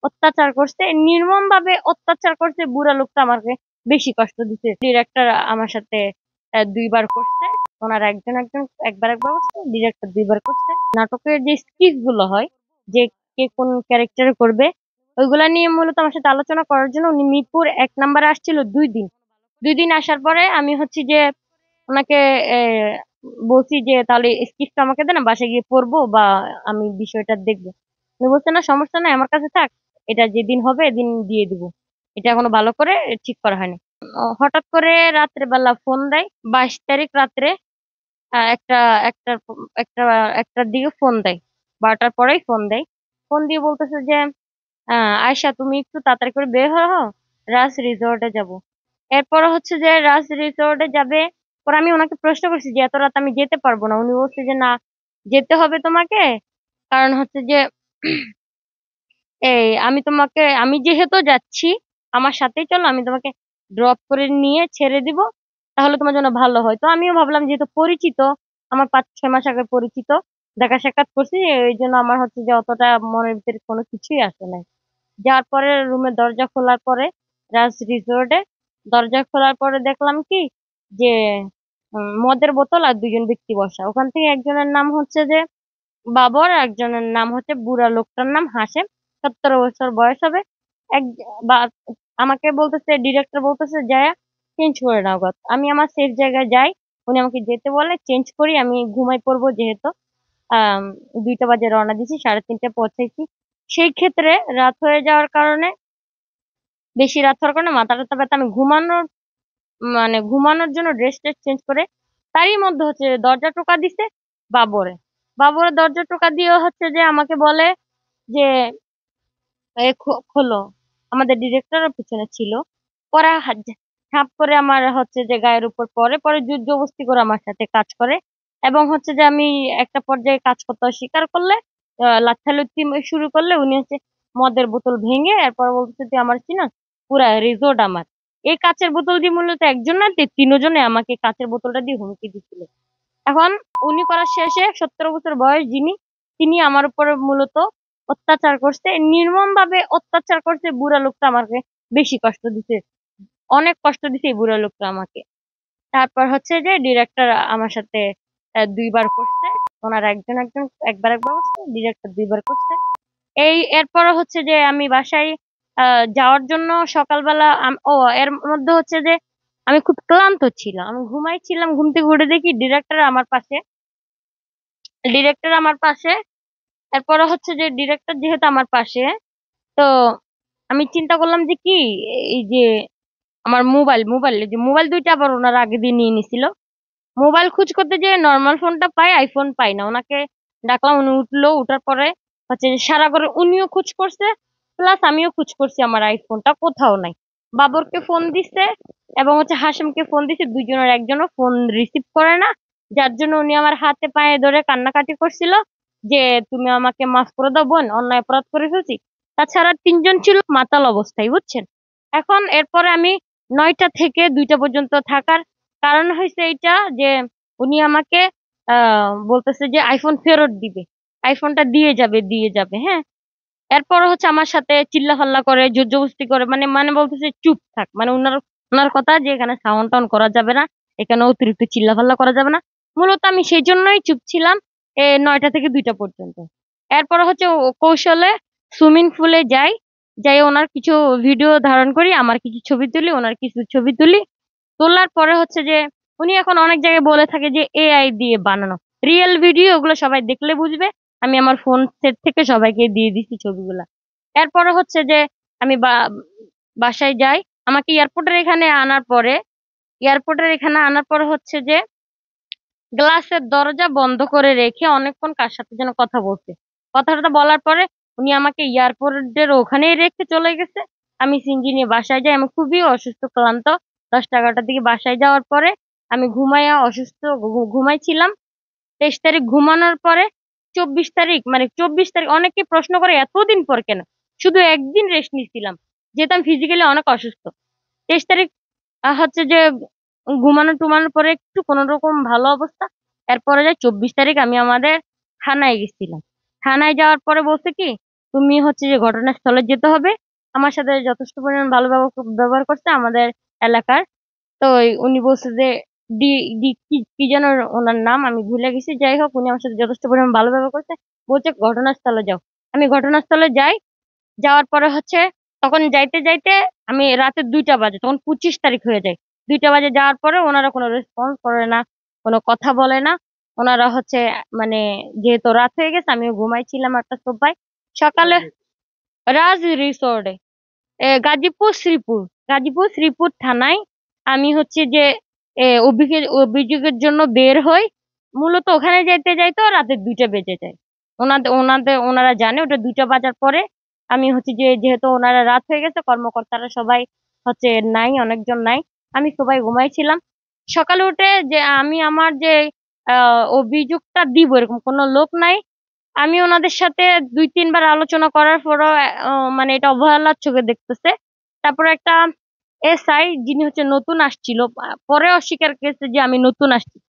অত্যাচার করছে, নির্মম ভাবে অত্যাচার করছে। বুড়া লোকটা আমাকে বেশি কষ্ট দিচ্ছে। ডিরেক্টর আমার সাথে দুইবার করছে। ওনার একজন একজন একবার করছে, ডিরেক্টর দুইবার করছে। নাটকের যে স্কিচ গুলো হয়, যে কে কোন ক্যারেক্টার করবে, ওইগুলা নিয়ে মূলত আমার সাথে আলোচনা করার জন্য উনি মিরপুর 1 নম্বরে আসছিল 2 দিন। 2 দিন আসার পরে আমি হচ্ছে যে ওনাকে বলছি যে তাহলে স্ক্রিপ্টটা আমাকে দেন, আমি বাসায় গিয়ে পড়বো বা আমি বিষয়টা দেখবো। উনি বলছে না, সমস্যা নাই, আমার কাছে থাক, এটা যেদিন হবে এদিন দিয়ে দিব। এটা এখনো ভালো করে ঠিক করা হয়নি। হঠাৎ করে রাত্রে বেলা ফোন দেয়, 22 তারিখ রাত্রে। একটা একটা একটা একটার দিকে ফোন দেয়, 12টার পরেই ফোন দেয়। ফোন দিয়ে বলতেছে যে আয়শা, তুমি একটু তাড়াতাড়ি করে বের হও, রাজ রিসোর্টে যাব। এরপর হচ্ছে যে রাজ রিসোর্টে যাবে। পরে আমি ওনাকে প্রশ্ন করছি যে এত রাত আমি যেতে পারবো না। উনি বলছে যে না, যেতে হবে তোমাকে। কারণ হচ্ছে যে আমি যেহেতু যাচ্ছি, আমার সাথেই চলো, আমি তোমাকে ড্রপ করে নিয়ে ছেড়ে দিব, তাহলে তোমার জন্য ভালো হয়। তো আমিও ভাবলাম যেহেতু পরিচিত, আমার 5-6 মাস আগে পরিচিত, দেখা সাক্ষাৎ করছি, এই জন্য আমার হচ্ছে যে অতটা মনের ভিতরে কোনো কিছুই আসে নাই। যাওয়ার পরে রুমের দরজা খোলার পরে, রাজ রিসোর্টে দরজা খোলার পরে দেখলাম কি যে মদের বোতল আর দুজন ব্যক্তি বসা। ওখান থেকে একজনের নাম হচ্ছে যে বাবর, আর একজনের নাম হচ্ছে, বুড়া লোকটার নাম হাসেম, 17 বছর বয়স হবে। এক বা আমাকে বলতেছে, ডিরেক্টর বলতেছে যায় চেঞ্জ করে নাও গা। আমি আমার সেফ জায়গায় যাই, উনি আমাকে যেতে বলে, চেঞ্জ করি, আমি ঘুমাই পড়বো যেহেতু। আহ 2টা বাজে রওনা দিছি, 3:30 পৌঁছাইছি। সেই ক্ষেত্রে রাত হয়ে যাওয়ার কারণে, বেশি রাত হওয়ার কারণে মাথা টাথা ব্যথা, আমি ঘুমানোর জন্য ড্রেস ট্রেস চেঞ্জ করে, তারই মধ্যে হচ্ছে দরজা টোকা দিছে বাবরে। বাবরের দরজা টোকা দিয়ে হচ্ছে যে আমাকে বলে যে খোলো। আমাদের ডিরেক্টরের পিছনে ছিল। পরে ঝাঁপ করে আমার হচ্ছে যে গায়ের উপর পরে পরে জোর জবরদস্তি করে আমার সাথে কাজ করে। এবং হচ্ছে যে আমি একটা পর্যায়ে কাজ করতে অস্বীকার করলে, লাথালুতি শুরু করলে, উনি হচ্ছে মদের বোতল ভেঙে এরপর বলতেছে তুই আমার চিনস, পুরা রিসোর্ট আমার। এই কাচের বোতল দিয়ে মূলত একজন না, তিনজনে আমাকে কাচের বোতলটা দিয়ে হুমকি দিছিল। এখন উনি করার শেষে, 17 বছর বয়স যিনি, তিনি আমার উপরে মূলত অত্যাচার করছে, নির্মম ভাবে অত্যাচার করছে। বুড়া লোকটা আমাকে বেশি কষ্ট দিছে, অনেক কষ্ট দিছে এই বুড়া লোকটা আমাকে। তারপর হচ্ছে যে ডিরেক্টর আমার সাথে দুইবার করছে। ওনার একজন একবার করছে, ডিরেক্টর দুইবার করছে। এরপর হচ্ছে যে আমি বাসায় যাওয়ার জন্য সকালবেলা এর মধ্যে হচ্ছে যে আমি খুব ক্লান্ত ছিলাম, আমি ঘুমাইছিলাম, ঘুম থেকে উঠে দেখি ডিরেক্টর আমার পাশে। এরপরে হচ্ছে যে ডিরেক্টর যেহেতু আমার পাশে, তো আমি চিন্তা করলাম যে কি, এই যে আমার মোবাইল 2টা আবার ওনারা আগে দিয়ে নিয়ে নিছিল। মোবাইল খোঁজ করতে যে নর্মাল ফোনটা পাই, আইফোন পাই না। ওনাকে ডাকলাম, উনি উঠলো, উঠার পরে হচ্ছে যে সারা করে উনিও খোঁজ করছে, প্লাস আমিও খোঁজ করছি, আমার আইফোনটা কোথাও নাই। বাবরকে ফোন দিছে এবং হচ্ছে হাসিমকে ফোন দিছে, দুইজনের একজনও ফোন রিসিভ করে না। যার জন্য উনি আমার হাতে পায়ে ধরে কান্নাকাটি করছিল যে তুমি আমাকে মাফ করে দাও বোন, অন্যায় অপরাধ করে ফেলছি। তাছাড়া 3জন ছিল মাতাল অবস্থায়, বুঝছেন। এখন এরপরে আমি 9টা থেকে 2টা পর্যন্ত থাকার কারণ হয়েছে এইটা যে উনি আমাকে বলতেছে যে আইফোন ফেরত দিবে, আইফোনটা দিয়ে যাবে, হ্যাঁ। এরপর হচ্ছে আমার সাথে চিল্লাফাল্লা করে, জোর জবরদস্তি করে, মানে মানে বলতেছে চুপ থাক, মানে ওনার ওনার কথা যে এখানে সাউন্ড টাউন করা যাবে না, এখানে অতিরিক্ত চিল্লাফাল্লা করা যাবে না। মূলত আমি সেই জন্যই চুপ ছিলাম 9টা থেকে 2টা পর্যন্ত। এরপর হচ্ছে কৌশলে সুইমিং পুলে যাই, যাই ওনার কিছু ভিডিও ধারণ করি, আমার কিছু ছবি তুলি, ওনার কিছু ছবি তুলি। তোলার পরে হচ্ছে যে উনি এখন অনেক জায়গায় বলে থাকে যে এআই দিয়ে বানানো, রিয়েল ভিডিও ওগুলো সবাই দেখলে বুঝবে। আমি আমার ফোন সেট থেকে সবাইকে দিয়ে দিচ্ছি ছবিগুলা। এরপরে হচ্ছে যে আমি বাসায় যাই। আমাকে এয়ারপোর্টের এখানে আনার পরে হচ্ছে যে গ্লাসের দরজা বন্ধ করে রেখে অনেকক্ষণ কার সাথে যেন কথা বলছে। কথাটা বলার পরে উনি আমাকে এয়ারপোর্টের ওখানেই রেখে চলে গেছে। আমি সিনজি নিয়ে বাসায় যাই, আমি খুবই অসুস্থ ক্লান্ত। 10টা 11টার দিকে বাসায় যাওয়ার পরে আমি ঘুমাইয়া অসুস্থ ঘুমাইছিলাম। 23 তারিখ ঘুমানোর পরে 24 তারিখ, মানে 24 তারিখ, অনেকে প্রশ্ন করে এতদিন পর কেন, শুধু একদিন রেস্ট নিছিলাম যেহেতু আমি ফিজিক্যালি অনেক অসুস্থ। 23 তারিখ হচ্ছে যে ঘুমানো টুমানোর পরে একটু কোন রকম ভালো অবস্থা। এরপরে যাই 24 তারিখ আমি আমাদের থানায় গেছিলাম। থানায় যাওয়ার পরে বলছে কি তুমি হচ্ছে যে ঘটনাস্থলে যেতে হবে। আমার সাথে যথেষ্ট পরিমাণ ভালো ব্যবহার করছে আমাদের এলাকার। তো উনি বলছে যে ডি ডি কি কি যেন ওনার নাম আমি ভুলে গেছি, যাই হোক উনি আমার সাথে যথেষ্ট পরিমাণ ভালো ব্যবহার করছে। বলছে ঘটনাস্থলে যাও। আমি ঘটনাস্থলে যাই। যাওয়ার পরে হচ্ছে তখন যাইতে যাইতে আমি রাতে 2টা বাজে, তখন 25 তারিখ হয়ে যায়। 2টা বাজে যাওয়ার পরে ওনারা কোনো রেসপন্স করে না, কোনো কথা বলে না। ওনারা হচ্ছে মানে যেহেতু রাত হয়ে গেছে আমিও ঘুমাইছিলাম একটা সোফায়। সকালে রাজ রিসোর্টে, গাজীপুর শ্রীপুর থানায় আমি হচ্ছে যে অভিযোগের জন্য বের হই। মূলত ওখানে যাইতে যাইতে রাতে 2টা বেজে যায়। ওনারা জানে ওটা 2টা বাজার পরে আমি হচ্ছে যে যেহেতু ওনারা রাত হয়ে গেছে, কর্মকর্তারা সবাই হচ্ছে নাই, অনেকজন নাই, আমি সবাই ঘুমাইছিলাম। সকালে উঠে যে আমি আমার যে অভিযোগটা দিব এরকম কোনো লোক নাই। আমি ওনাদের সাথে 2-3 বার আলোচনা করার পরও মানে এটা অবহেলার চোখে দেখতেছে। তারপরে একটা এসআই যিনি হচ্ছে নতুন আসছিল, পরে অস্বীকার করেছে যে আমি নতুন আসছি।